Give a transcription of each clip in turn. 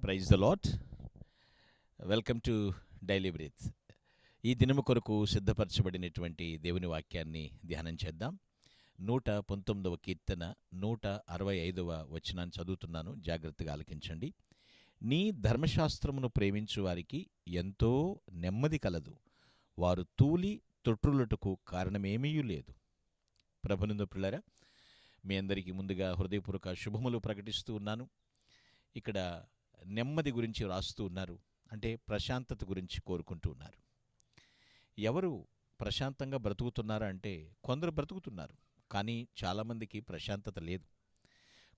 Praise the lord. Welcome to daily breath. ఈ దినము కొరకు సిద్ధపరచబడినటువంటి దేవుని వాక్యాన్ని ధ్యానం చేద్దాం. 119వ కీర్తన 165వ వచనాన్ని చదువుతున్నాను, జాగ్రత్తగా ఆలకించండి. నీ ధర్మశాస్త్రమును ప్రేమించు వారికి ఎంతో నెమ్మది కలదు, వారు తూలి తొట్రులటకు కారణమేమీ లేదు. ప్రభునందు ప్రియులారా, మీ అందరికీ ముందుగా హృదయపూర్వక శుభములు ప్రకటిస్తూ ఉన్నాను. ఇక్కడ నెమ్మది గురించి రాస్తూ ఉన్నారు, అంటే ప్రశాంతత గురించి కోరుకుంటూ ఉన్నారు. ఎవరు ప్రశాంతంగా బ్రతుకుతున్నారా అంటే కొందరు బ్రతుకుతున్నారు, కానీ చాలామందికి ప్రశాంతత లేదు.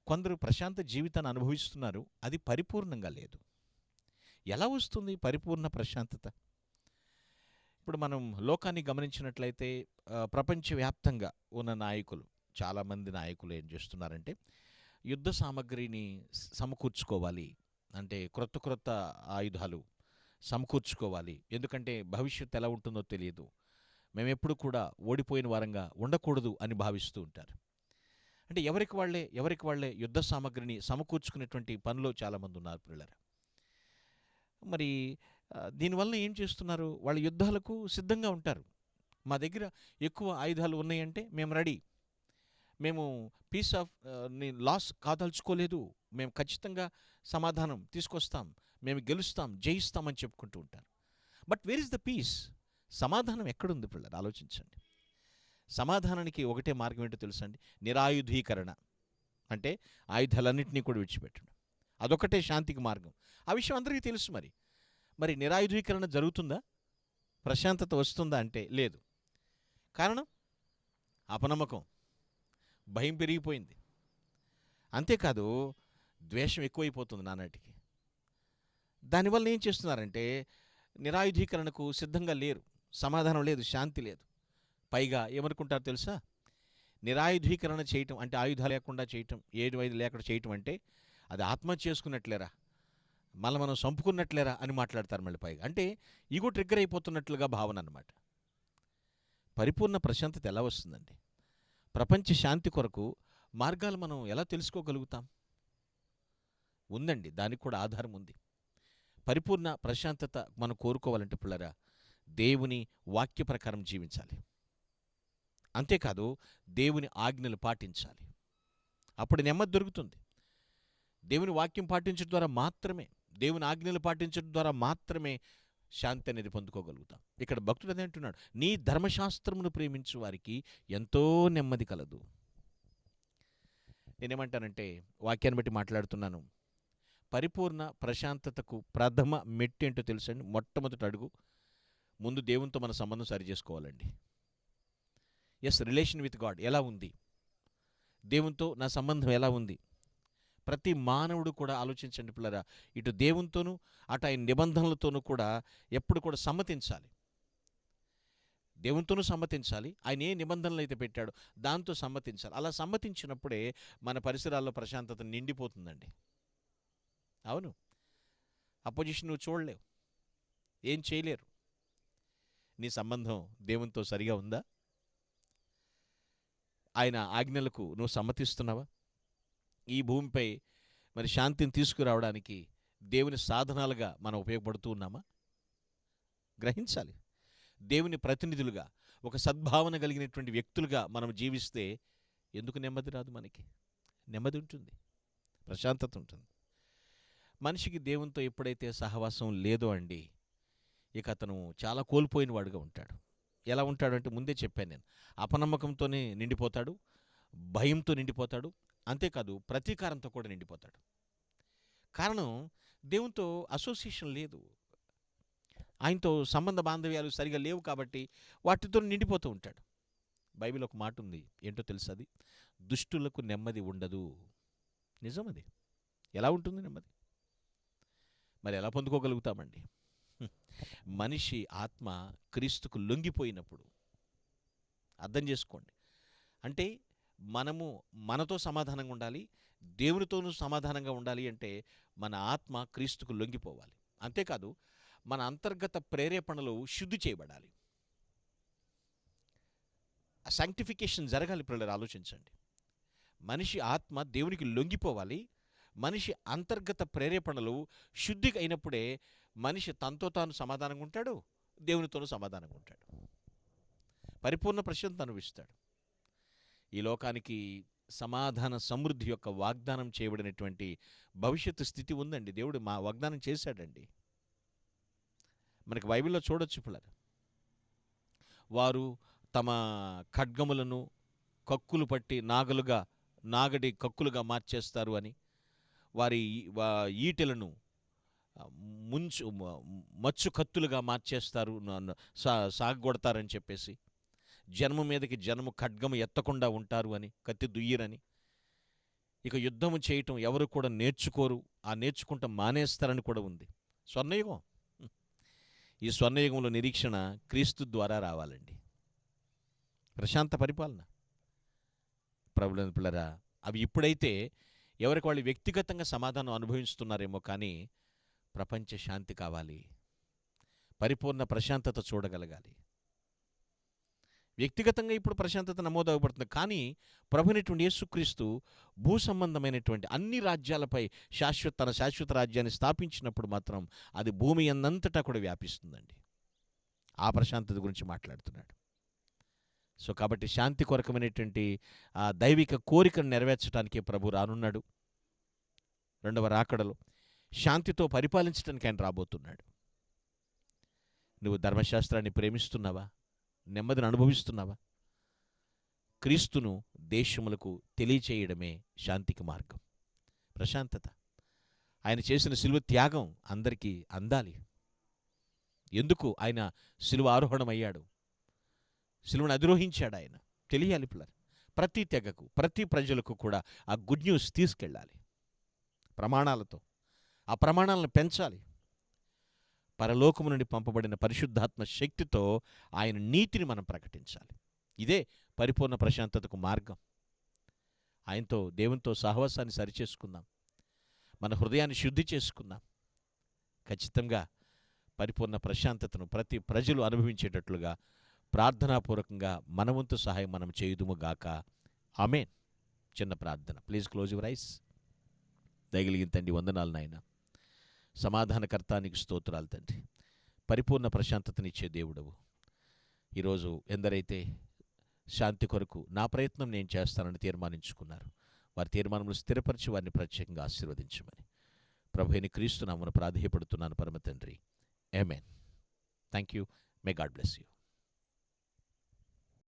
కొందరు ప్రశాంత జీవితాన్ని అనుభవిస్తున్నారు, అది పరిపూర్ణంగా లేదు. ఎలా వస్తుంది పరిపూర్ణ ప్రశాంతత? ఇప్పుడు మనం లోకాన్ని గమనించినట్లయితే ప్రపంచవ్యాప్తంగా ఉన్న నాయకులు, చాలామంది నాయకులు ఏం చేస్తున్నారంటే యుద్ధ సామగ్రిని సమకూర్చుకోవాలి, అంటే క్రొత్త ఆయుధాలు సమకూర్చుకోవాలి. ఎందుకంటే భవిష్యత్తు ఎలా ఉంటుందో తెలియదు, మేము ఎప్పుడు కూడా ఓడిపోయిన వారంగా ఉండకూడదు అని భావిస్తూ ఉంటారు. అంటే ఎవరికి వాళ్ళే యుద్ధ సామగ్రిని సమకూర్చుకునేటువంటి పనిలో చాలామంది ఉన్నారు పిల్లలు. మరి దీనివల్ల ఏం చేస్తున్నారు? వాళ్ళ యుద్ధాలకు సిద్ధంగా ఉంటారు. మా దగ్గర ఎక్కువ ఆయుధాలు ఉన్నాయంటే మేము రెడీ, మేము పీస్ ఆఫ్ లాస్ కాదలుచుకోలేదు, మేము ఖచ్చితంగా సమాధానం తీసుకొస్తాం, మేము గెలుస్తాం, జయిస్తామని చెప్పుకుంటూ ఉంటారు. But where is the peace? సమాధానం ఎక్కడుంది పిల్లలు? ఆలోచించండి. సమాధానానికి ఒకటే మార్గం ఏంటో తెలుసండి, నిరాయుధీకరణ. అంటే ఆయుధాలన్నింటినీ కూడా విడిచిపెట్టడం, అదొకటే శాంతికి మార్గం. ఆ విషయం అందరికీ తెలుసు. మరి నిరాయుధీకరణ జరుగుతుందా? ప్రశాంతత వస్తుందా అంటే లేదు. కారణం అపనమ్మకం, భయం పెరిగిపోయింది. అంతేకాదు ద్వేషం ఎక్కువైపోతుంది నానాటికి. దానివల్ల ఏం చేస్తున్నారంటే నిరాయుధీకరణకు సిద్ధంగా లేరు, సమాధానం లేదు, శాంతి లేదు. పైగా ఏమనుకుంటారు తెలుసా? నిరాయుధీకరణ చేయటం అంటే ఆయుధాలు లేకుండా చేయటం, ఏడు లేకుండా చేయటం అంటే అది ఆత్మహత్య చేసుకున్నట్లేరా, మళ్ళీ మనం చంపుకున్నట్లేరా అని మాట్లాడతారు. మళ్ళీ పైగా అంటే ఈగో ట్రిగ్గర్ అయిపోతున్నట్లుగా భావన అన్నమాట. పరిపూర్ణ ప్రశాంతత ఎలా వస్తుందండి? ప్రపంచ శాంతి కొరకు మార్గాలు మనం ఎలా తెలుసుకోగలుగుతాం? ఉందండి, దానికి కూడా ఆధారం ఉంది. పరిపూర్ణ ప్రశాంతత మనం కోరుకోవాలంటే పిల్లరా, దేవుని వాక్య ప్రకారం జీవించాలి. అంతేకాదు దేవుని ఆజ్ఞలు పాటించాలి. అప్పుడు నెమ్మది దొరుకుతుంది. దేవుని వాక్యం పాటించడం ద్వారా మాత్రమే, దేవుని ఆజ్ఞలు పాటించడం ద్వారా మాత్రమే శాంతి అనేది పొందుకోగలుగుతాం. ఇక్కడ భక్తుడు అదే అంటున్నాడు, నీ ధర్మశాస్త్రమును ప్రేమించు వారికి ఎంతో నెమ్మది కలదు. నేనేమంటానంటే, వాక్యాన్ని బట్టి మాట్లాడుతున్నాను, పరిపూర్ణ ప్రశాంతతకు ప్రథమ మెట్టు ఏంటో తెలుసండి? మొట్టమొదటి అడుగు, ముందు దేవునితో మన సంబంధం సరి చేసుకోవాలండి. రిలేషన్ విత్ గాడ్ ఎలా ఉంది? దేవునితో నా సంబంధం ఎలా ఉంది? ప్రతి మానవుడు కూడా ఆలోచించండి పిల్లరా, ఇటు దేవునితోనూ అటు ఆయన నిబంధనలతోనూ కూడా ఎప్పుడు కూడా సమ్మతించాలి. దేవునితోనూ సమ్మతించాలి, ఆయన ఏ నిబంధనలు అయితే పెట్టాడో దాంతో సమ్మతించాలి. అలా సమ్మతించినప్పుడే మన పరిసరాల్లో ప్రశాంతత నిండిపోతుందండి. అవును, అపోజిషన్ నువ్వు చూడలేవు, ఏం చేయలేరు. నీ సంబంధం దేవునితో సరిగా ఉందా? ఆయన ఆజ్ఞలకు నువ్వు సమ్మతిస్తున్నావా? ఈ భూమిపై మరి శాంతిని తీసుకురావడానికి దేవుని సాధనాలుగా మనం ఉపయోగపడుతూ ఉన్నామా? గ్రహించాలి. దేవుని ప్రతినిధులుగా, ఒక సద్భావన కలిగినటువంటి వ్యక్తులుగా మనం జీవిస్తే ఎందుకు నెమ్మది రాదు? మనకి నెమ్మది ఉంటుంది, ప్రశాంతత ఉంటుంది. మనిషికి దేవునితో ఎప్పుడైతే సహవాసం లేదో అండి, ఇక అతను చాలా కోల్పోయిన వాడుగా ఉంటాడు. ఎలా ఉంటాడంటే ముందే చెప్పాను నేను, అపనమ్మకంతోనే నిండిపోతాడు, భయంతో నిండిపోతాడు, అంతేకాదు ప్రతీకారంతో కూడా నిండిపోతాడు. కారణం దేవునితో అసోసియేషన్ లేదు, ఆయనతో సంబంధ బాంధవ్యాలు సరిగా లేవు కాబట్టి వాటితో నిండిపోతూ ఉంటాడు. బైబిల్ ఒక మాట ఉంది, ఏంటో తెలుసు? అది దుష్టులకు నెమ్మది ఉండదు. నిజం అది. ఎలా ఉంటుంది నెమ్మది? మరి ఎలా పొందుకోగలుగుతామండి? మనిషి ఆత్మ క్రీస్తుకు లొంగిపోయినప్పుడు. అర్థం చేసుకోండి. అంటే మనము మనతో సమాధానంగా ఉండాలి, దేవునితోనూ సమాధానంగా ఉండాలి అంటే మన ఆత్మ క్రీస్తుకు లొంగిపోవాలి. అంతేకాదు మన అంతర్గత ప్రేరేపణలు శుద్ధి చేయబడాలి. శాంక్టిఫికేషన్ జరగాలి. పిల్లలు ఆలోచించండి, మనిషి ఆత్మ దేవునికి లొంగిపోవాలి, మనిషి అంతర్గత ప్రేరేపణలు శుద్ధి అయినప్పుడే మనిషి తనతో తాను సమాధానంగా ఉంటాడు, దేవునితోనూ సమాధానంగా ఉంటాడు, పరిపూర్ణ ప్రశాంతత అనుభవిస్తాడు. ఈ లోకానికి సమాధాన సమృద్ధి యొక్క వాగ్దానం చేయబడినటువంటి భవిష్యత్తు స్థితి ఉందండి. దేవుడు మా వాగ్దానం చేశాడండి. మనకి బైబిల్లో చూడొచ్చు. పిల్లలు వారు తమ ఖడ్గములను కక్కులు పట్టి నాగడి కక్కులుగా మార్చేస్తారు అని, వారి ఈటెలను మచ్చు కత్తులుగా మార్చేస్తారు, సాగొడతారని చెప్పేసి, జన్మ మీదకి జన్మ ఖడ్గము ఎత్తకుండా ఉంటారు అని, కత్తి దుయ్యరని, ఇక యుద్ధము చేయటం ఎవరు కూడా నేర్చుకోరు, ఆ నేర్చుకుంటాం మానేస్తారని కూడా ఉంది. స్వర్ణయుగం. ఈ స్వర్ణయుగంలో నిరీక్షణ క్రీస్తు ద్వారా రావాలండి. ప్రశాంత పరిపాలన. ప్రభువుని పిల్లరా, అవి ఇప్పుడైతే ఎవరికి వాళ్ళు వ్యక్తిగతంగా సమాధానం అనుభవిస్తున్నారేమో, కానీ ప్రపంచ శాంతి కావాలి, పరిపూర్ణ ప్రశాంతత చూడగలగాలి. వ్యక్తిగతంగా ఇప్పుడు ప్రశాంతత నమోదవబడుతుంది, కానీ ప్రభువైనటువంటి యేసుక్రీస్తు భూ సంబంధమైనటువంటి అన్ని రాజ్యాలపై తన శాశ్వత రాజ్యాన్ని స్థాపించినప్పుడు మాత్రం అది భూమి అందంతటా కూడా వ్యాపిస్తుందండి. ఆ ప్రశాంతత గురించి మాట్లాడుతున్నాడు. సో కాబట్టి శాంతి కొరకమైనటువంటి ఆ దైవిక కోరికను నెరవేర్చడానికి ప్రభు రానున్నాడు. రెండవ రాకడలో శాంతితో పరిపాలించడానికి ఆయన రాబోతున్నాడు. నువ్వు ధర్మశాస్త్రాన్ని ప్రేమిస్తున్నావా? నెమ్మదిని అనుభవిస్తున్నావా? క్రీస్తును దేశములకు తెలియచేయడమే శాంతికి మార్గం, ప్రశాంతత. ఆయన చేసిన శిలువ త్యాగం అందరికీ అందాలి. ఎందుకు ఆయన శిలువ ఆరోహణమయ్యాడు, శిలువను అధిరోహించాడు, ఆయన తెలియాలి. పిల్లలు ప్రతి తెగకు, ప్రతి ప్రజలకు కూడా ఆ గుడ్ న్యూస్ తీసుకెళ్ళాలి. ప్రమాణాలతో ఆ ప్రమాణాలను పెంచాలి. పరలోకము నుండి పంపబడిన పరిశుద్ధాత్మ శక్తితో ఆయన నీతిని మనం ప్రకటించాలి. ఇదే పరిపూర్ణ ప్రశాంతతకు మార్గం. ఆయనతో, దేవునితో సహవాసాన్ని సరిచేసుకుందాం, మన హృదయాన్ని శుద్ధి చేసుకుందాం. ఖచ్చితంగా పరిపూర్ణ ప్రశాంతతను ప్రతి ప్రజలు అనుభవించేటట్లుగా ప్రార్థనాపూర్వకంగా మన వంతు సహాయం మనం చేయుదుముగాక. ఆమేన్. చిన్న ప్రార్థన. Please close your eyes. దయగలిగిన తండ్రి, వందనాలు నాయన. సమాధానకర్త, నీకు స్తోత్రాలు తండ్రి. పరిపూర్ణ ప్రశాంతతనిచ్చే దేవుడవు. ఈరోజు ఎందరైతే శాంతి కొరకు నా ప్రయత్నం నేను చేస్తానని తీర్మానించుకున్నారు, వారి తీర్మానములు స్థిరపరిచి వారిని ప్రత్యేకంగా ఆశీర్వదించమని ప్రభువైన క్రీస్తు నామమున ప్రాధేయపడుతున్నాను పరమ తండ్రి. Amen. Thank you. May God bless you.